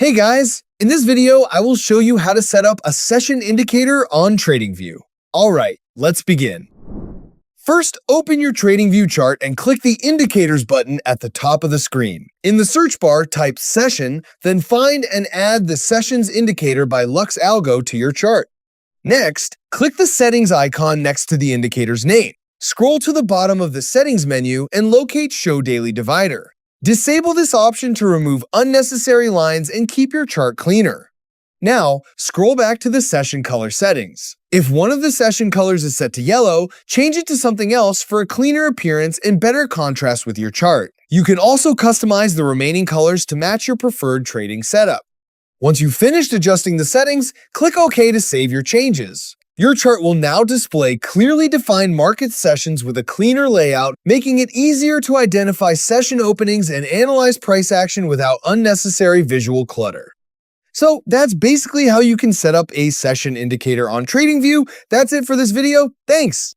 Hey guys, in this video, I will show you how to set up a session indicator on TradingView. Alright, let's begin. First, open your TradingView chart and click the Indicators button at the top of the screen. In the search bar, type Session, then find and add the Sessions Indicator by Lux Algo to your chart. Next, click the Settings icon next to the indicator's name. Scroll to the bottom of the Settings menu and locate Show Daily Divider. Disable this option to remove unnecessary lines and keep your chart cleaner. Now, scroll back to the session color settings. If one of the session colors is set to yellow, change it to something else for a cleaner appearance and better contrast with your chart. You can also customize the remaining colors to match your preferred trading setup. Once you've finished adjusting the settings, click OK to save your changes. Your chart will now display clearly defined market sessions with a cleaner layout, making it easier to identify session openings and analyze price action without unnecessary visual clutter. So that's basically how you can set up a session indicator on TradingView. That's it for this video. Thanks.